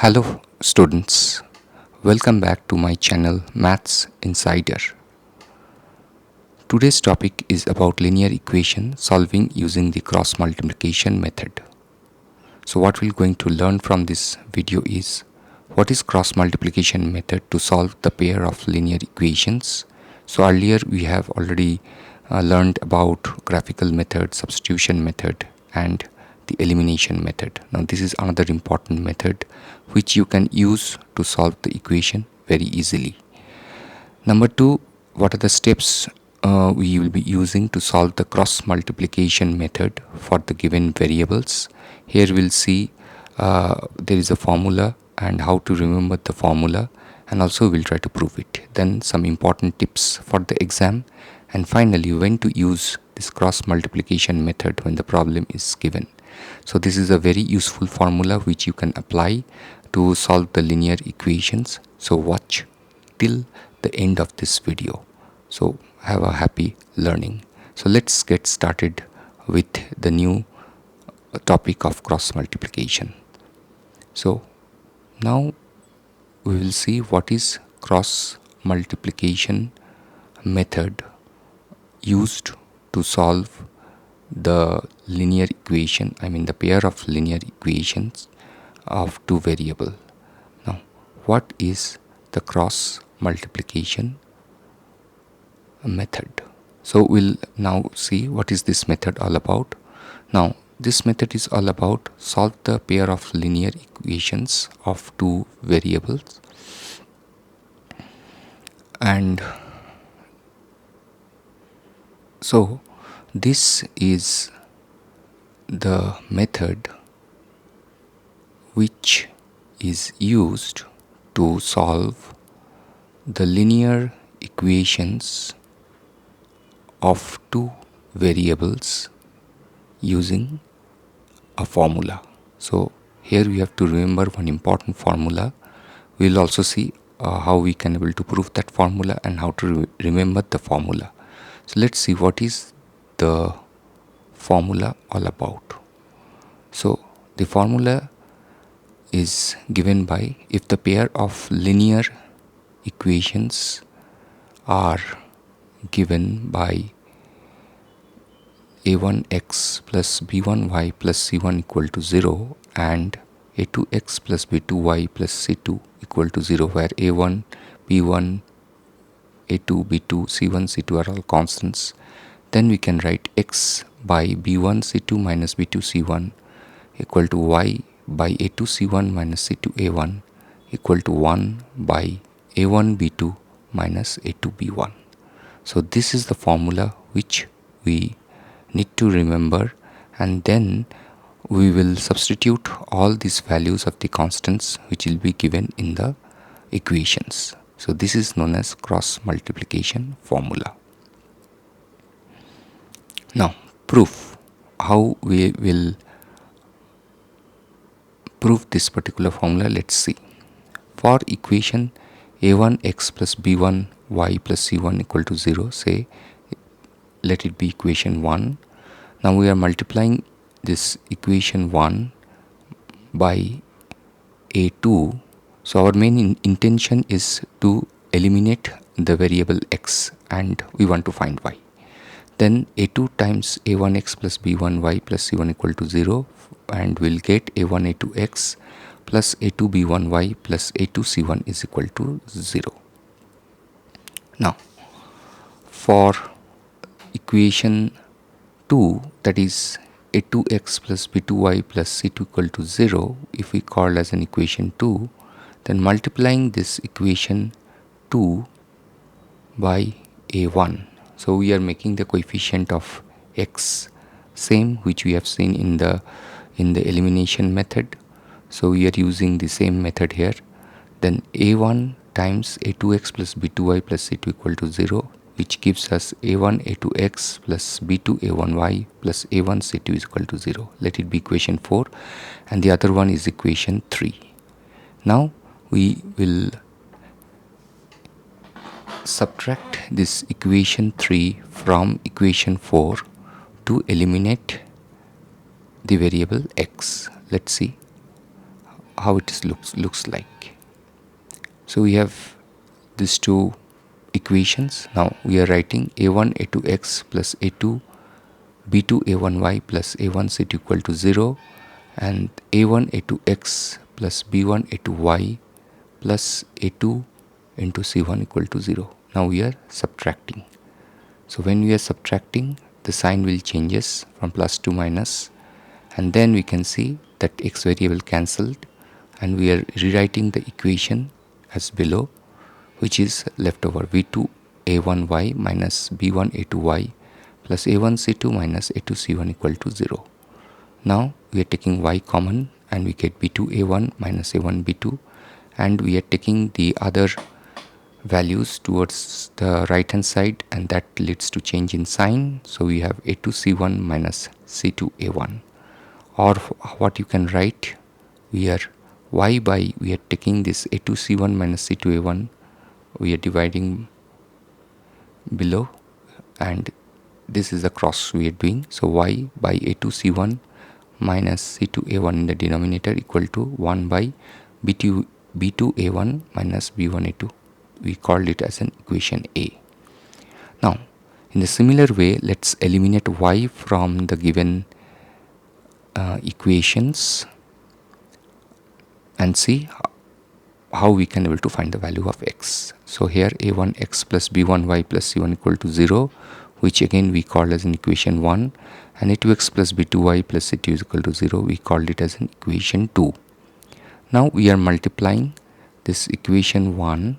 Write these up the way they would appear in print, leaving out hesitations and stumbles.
Hello students, welcome back to my channel Maths Insider. Today's topic is about linear equation solving using the cross multiplication method. So what we're going to learn from this video is what is cross multiplication method to solve the pair of linear equations. So earlier we have already learned about graphical method, substitution method and the elimination method. Now this is another important method which you can use to solve the equation very easily. Number two, what are the steps we will be using to solve the cross multiplication method for the given variables. Here we'll see there is a formula and how to remember the formula, and also we'll try to prove it. Then some important tips for the exam, and finally when to use this cross multiplication method when the problem is given. So this is a very useful formula which you can apply to solve the linear equations. So watch till the end of this video. So have a happy learning. So let's get started with the new topic of cross multiplication. So now we will see what is cross multiplication method used to solve the linear equation, the pair of linear equations of two variable. Now what is the cross multiplication method? So we'll now see what is this method all about. Now this method is all about solve the pair of linear equations of two variables, and so this is the method which is used to solve the linear equations of two variables using a formula. So here we have to remember one important formula. We will also see how we can able to prove that formula and how to remember the formula. So let's see what is the formula all about. So the formula is given by if the pair of linear equations are given by a₁x plus b₁y plus c₁ equal to 0 and a₂x plus b₂y plus c₂ equal to 0, where a₁, b₁, a₂, b₂, c₁, c₂ are all constants, then we can write x by b₁c₂ minus b₂c₁ equal to y by a₂c₁ minus c₂a₁ equal to 1 by a₁b₂ minus a₂b₁. So this is the formula which we need to remember, and then we will substitute all these values of the constants which will be given in the equations. So this is known as cross multiplication formula. Now proof. How we will prove this particular formula, let's see. For equation a₁x plus b₁y plus c₁ equal to 0, say let it be equation 1. Now we are multiplying this equation 1 by a2. So our main intention is to eliminate the variable x and we want to find y. Then a2 times a1x plus b1y plus c1 equal to 0, and we'll get a1 a2x plus a2 b1y plus a2 c1 is equal to 0. Now for equation 2, that is a2x plus b2y plus c2 equal to 0, if we call as an equation 2, then multiplying this equation 2 by a1. So we are making the coefficient of x same which we have seen in the elimination method. So we are using the same method here. Then a1 times a2x plus b2y plus c2 equal to 0, which gives us a1 a2x plus b2 a1y plus a1 c2 is equal to 0. Let it be equation 4, and the other one is equation 3. Now we will subtract this equation 3 from equation 4 to eliminate the variable x. Let's see how it looks like. So we have these two equations. Now we are writing a₁a₂x plus a₂b₂a₁y plus a₁c₂ equal to 0, and a₁a₂x plus b₁a₂y plus a2 into c1 equal to 0. Now we are subtracting. So when we are subtracting, the sign will changes from plus to minus, and then we can see that x variable cancelled, and we are rewriting the equation as below, which is left over v2a1y minus b1a2y plus a1c2 minus a2c1 equal to 0. Now we are taking y common and we get b2a1 minus a1b2, and we are taking the other values towards the right hand side, and that leads to change in sign. So we have a2c1 minus c2a1, or what you can write, we are y by, we are taking this a2c1 minus c2a1, we are dividing below, and this is the cross we are doing. So y by a2c1 minus c2a1 in the denominator equal to 1 by b2a1 minus b1a2. We called it as an equation A. Now in a similar way, let's eliminate y from the given equations and see how we can able to find the value of x. So here a1x plus b1y plus c1 equal to 0, which again we called as an equation 1, and a2x plus b2y plus c2 is equal to 0, we called it as an equation 2. Now we are multiplying this equation 1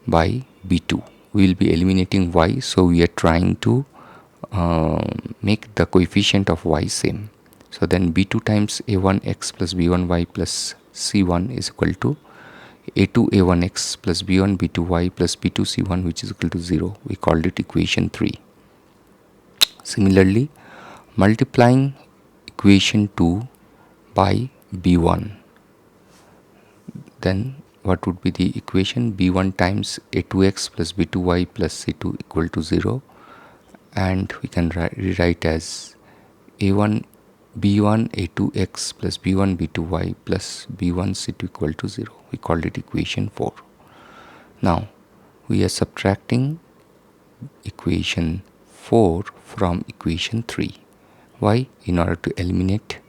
by b2. We will be eliminating y, so we are trying to make the coefficient of y same. So then b2 times a1x plus b1y plus c1 is equal to a2a1x plus b1b2y plus b2c1, which is equal to 0. We called it equation 3. Similarly, multiplying equation 2 by b1, then what would be the equation? b1 times a2x plus b2y plus c2 equal to 0, and we can rewrite as a1 b1 a2x plus b1 b2y plus b1 c2 equal to 0. We called it equation 4. Now we are subtracting equation 4 from equation 3. Why? In order to eliminate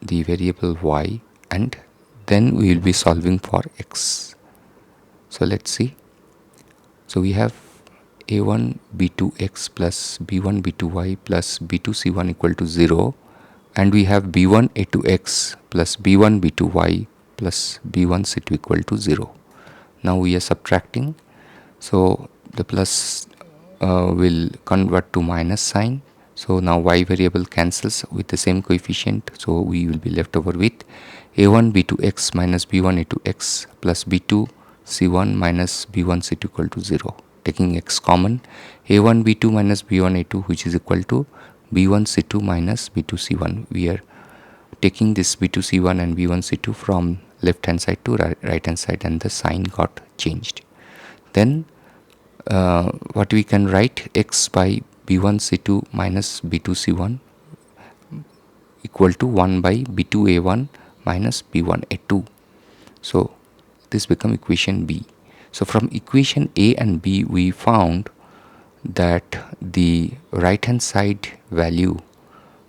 the variable y, and then we will be solving for x. So let's see. So we have a1b2x plus b1b2y plus b2c1 equal to 0, and we have b1a2x plus b1b2y plus b1c2 equal to 0. Now we are subtracting, so the plus will convert to minus sign. So now y variable cancels with the same coefficient, so we will be left over with a1b2x minus b1a2x plus b2c1 minus b1c2 equal to 0. Taking x common, a1b2 minus b1a2, which is equal to b1c2 minus b2c1. We are taking this b2c1 and b1c2 from left hand side to right hand side, and the sign got changed. Then what we can write, x by b1c2 minus b2c1 equal to 1 by b2a1 minus b1a2. So this become equation B. So from equation A and B, we found that the right hand side value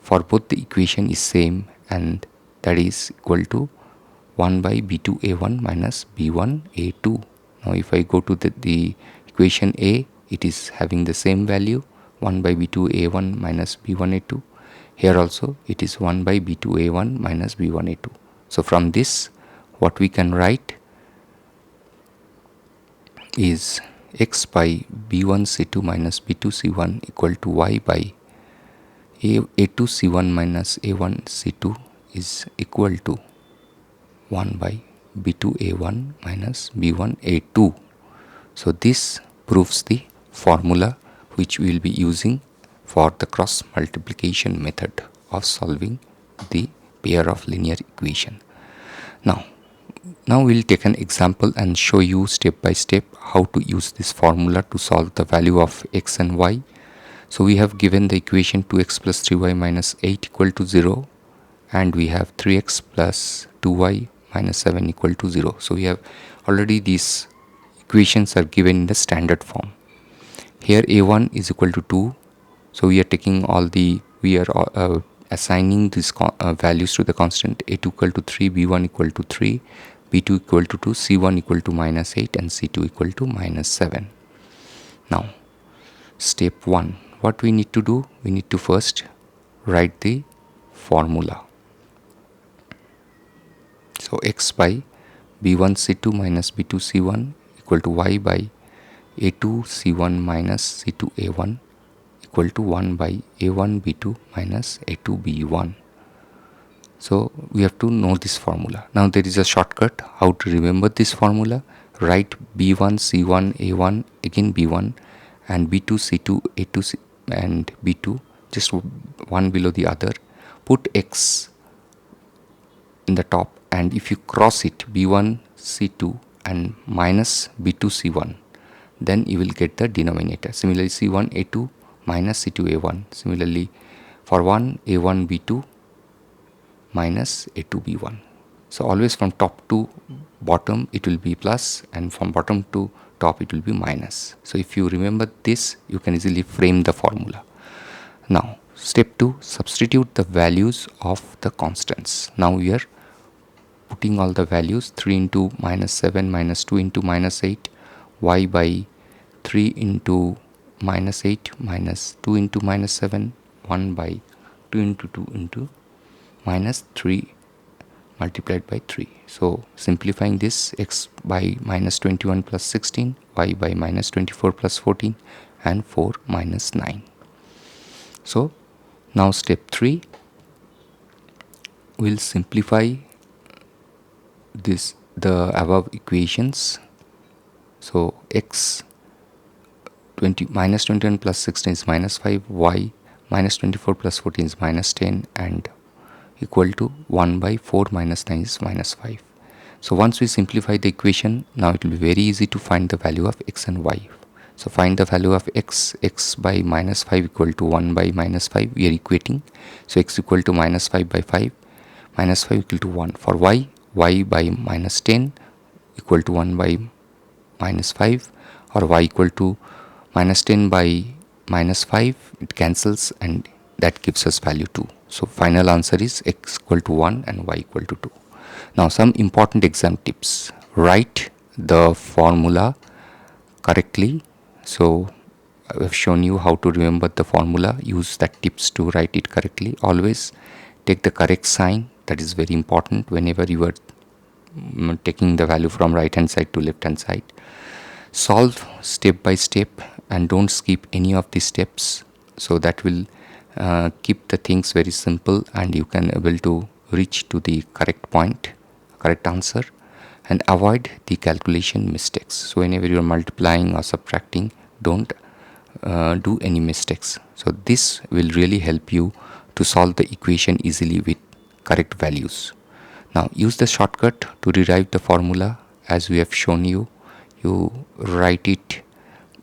for both the equation is same, and that is equal to 1 by b2a1 minus b1a2. Now if I go to the equation A, it is having the same value, 1 by b2a1 minus b1a2. Here also it is 1 by b2a1 minus b1a2. So from this, what we can write is x by b1c2 minus b2c1 equal to y by a2c1 minus a1c2 is equal to 1 by b2a1 minus b1a2. So this proves the formula which we will be using for the cross multiplication method of solving the pair of linear equation. Now we'll take an example and show you step by step how to use this formula to solve the value of x and y. So we have given the equation 2x plus 3y minus 8 equal to 0, and we have 3x plus 2y minus 7 equal to 0. So we have already these equations are given in the standard form. Here a1 is equal to 2, so we are taking all the, we are assigning these values to the constant. a2 equal to 3, b1 equal to 3, b2 equal to 2, c1 equal to minus 8, and c2 equal to minus 7. Now step 1, what we need to do, we need to first write the formula. So x by b₁c₂ minus b₂c₁ equal to y by a₂c₁ minus c₂a₁ equal to 1 by a₁b₂ minus a₂b₁. So we have to know this formula. Now there is a shortcut how to remember this formula. Write b₁c₁ a₁, again b1, and b₂c₂ a₂ and b2, just one below the other. Put x in the top, and if you cross it, b₁c₂ and minus b₂c₁, then you will get the denominator. Similarly, c₁a₂ minus c₂a₁. Similarly, for 1, a₁b₂ minus a₂b₁. So always from top to bottom it will be plus, and from bottom to top it will be minus. So if you remember this, you can easily frame the formula. Now step 2, substitute the values of the constants. Now we are putting all the values. 3 into minus 7 minus 2 into minus 8, y by 3 into minus 8 minus 2 into minus 7, 1 by 2 into 2 into minus 3 multiplied by 3. So simplifying this, x by minus 21 plus 16, y by minus 24 plus 14, and 4 minus 9. So now step 3, we'll simplify the above equations. So x minus 21 plus 16 is minus 5, y minus 24 plus 14 is minus 10, and equal to 1 by 4 minus 9 is minus 5. So once we simplify the equation, now it will be very easy to find the value of x and y. So find the value of x. X by minus 5 equal to 1 by minus 5, we are equating. So x equal to minus 5 by 5, minus 5 equal to 1. For y, y by minus 10 equal to 1 by minus 5, or y equal to minus 10 by minus 5, it cancels, and that gives us value 2. So final answer is x equal to 1 and y equal to 2. Now some important exam tips. Write the formula correctly. So I have shown you how to remember the formula. Use that tips to write it correctly. Always take the correct sign. That is very important whenever you are taking the value from right hand side to left hand side. Solve step by step and don't skip any of these steps. So that will keep the things very simple, and you can able to reach to the correct point, correct answer, and avoid the calculation mistakes. So whenever you are multiplying or subtracting, don't do any mistakes. So this will really help you to solve the equation easily with correct values. Now use the shortcut to derive the formula. As we have shown you, you write it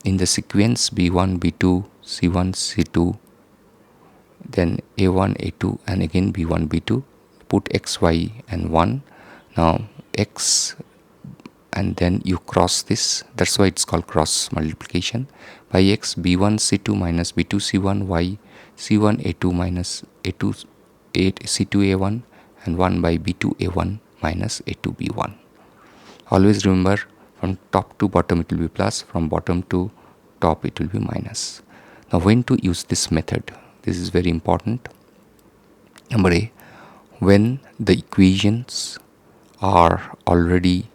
in the sequence b1, b2, c1, c2, then a1, a2, and again b1, b2. Put x, y, and 1. Now x, and then you cross this. That's why it's called cross multiplication. By x, b1c2 minus b2c1, y c1a2 minus a2 c2a1, and 1 by b2a1 minus a2b1. Always remember, from top to bottom it will be plus, from bottom to top it will be minus. Now when to use this method? This is very important. Number A, when the equations are already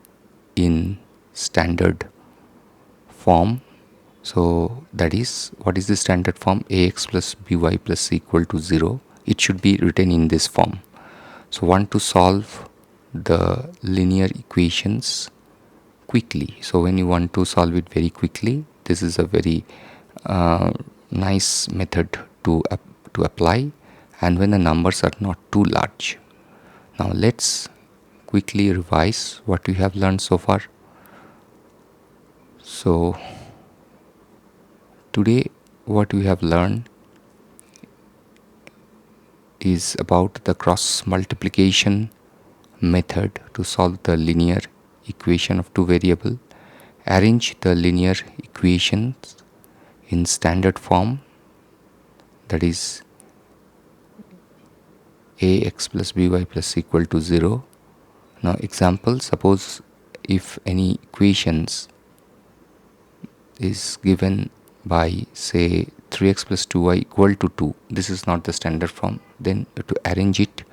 in standard form. So that is, what is the standard form? Ax plus by plus c equal to 0. It should be written in this form. So want to solve the linear equations quickly. So when you want to solve it very quickly, this is a very nice method to apply, and when the numbers are not too large. Now let's quickly revise what we have learned so far. So today what we have learned is about the cross multiplication method to solve the linear equation of two variables. Arrange the linear equations in standard form, that is ax plus by plus equal to 0. Now example, suppose if any equations is given by say 3x plus 2y equal to 2, this is not the standard form, then you have to arrange it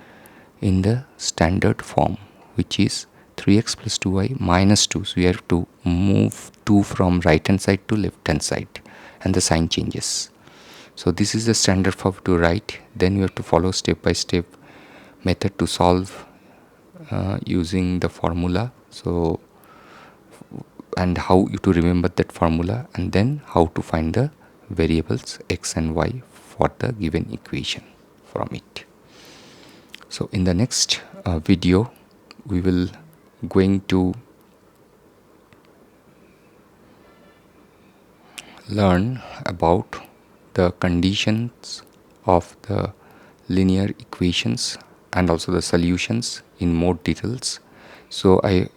in the standard form, which is 3x plus 2y minus 2. So we have to move 2 from right hand side to left hand side and the sign changes. So this is the standard form to write. Then you have to follow step by step method to solve using the formula. So and how you to remember that formula, and then how to find the variables x and y for the given equation from it. So in the next video we will going to learn about the conditions of the linear equations and also the solutions in more details. So I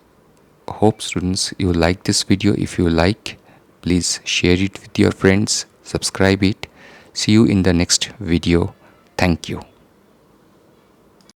hope students you like this video. If you like, please share it with your friends, subscribe it. See you in the next video. Thank you.